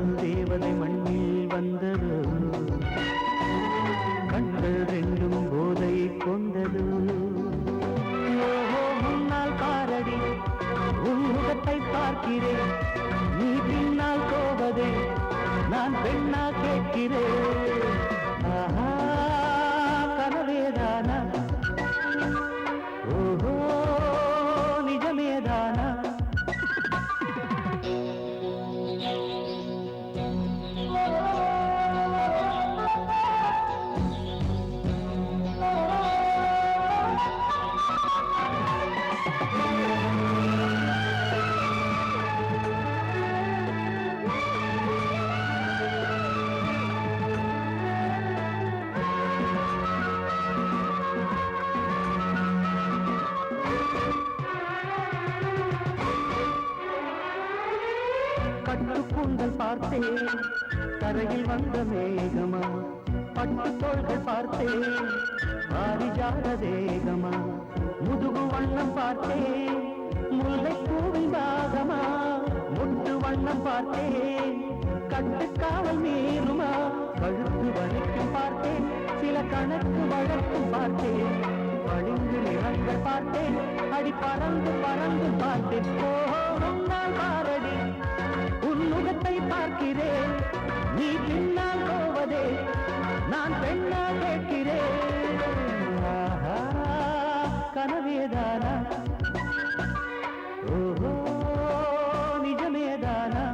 காதல் தேவதை மண்ணில் வந்தது கண்கள் ரெண்டும் போதை கொண்டது ஓஹோ முன்னால் பாரடி உன் முகத்தை பார்க்கிறேன் நீ பின்னால் போவதே நான் பெண்ணா கேட்கிறேன் ஆஹா கனவேதானா ஓஹோ நிஜமேதானா கட்டுக்கூந்தல் பார்த்தேன் கரையில் வந்த மேகமா பட்டு தோள்கள் பார்த்தேன் பாரிஜாத தேகமா முதுகு வண்ணம் பார்த்தேன் முல்லை பூவின் பாகமா முட்டு வண்ணம் பார்த்தேன் கட்டுக்காவல் மீறுமா கழுத்து வலிக்கும் பார்த்தேன் சில கணக்கு வழக்கும் பார்த்தேன் பளிங்கு நிறங்கள் பார்த்தேன் அடி பறந்து பறந்து பார்த்தேன் ஓஹோ முன்னால் பாரடி உன் முகத்தை பார்க்கிறேன் நீ பின்னால் போவதே நான் பெண்ணா கேட்கிறேன் ஆஹா கனவேதானா ஓஹோ நிஜமேதானா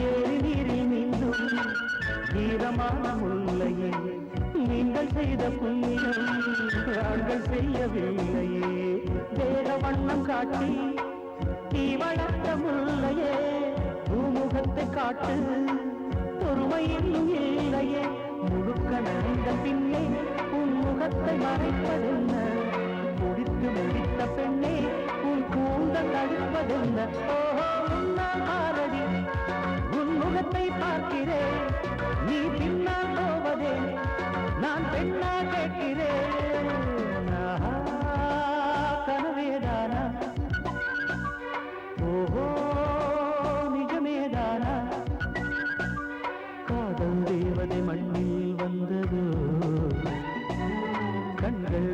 ஏரி நீரில் நீந்தும் ஈரமான முல்லையே நீங்கள் செய்த புண்ணியம் நாங்கள் செய்யவில்லையே வேற வண்ணம் காட்டி தீ வளர்த்த முல்லையே பூமுகத்தை காட்டு பொறுமை இன்னும் இல்லையே முழுக்க நனைந்த பின்னே உன் முகத்தை மறைப்பதென்ன முடித்து முடித்த பெண்ணே உன் கூந்தல் தடுப்பதென்ன ஓஹோ உன்னால் ஆரடி உன் முகத்தை பார்க்கிறேன் நீ பின்னால் போவதே நான் பெண்ணா கேட்கிறேன் ஆஹா கனவேதானா ஓஹோ நிஜமேதானா காதல் தேவதை மண்ணில் வந்ததோ கண்கள்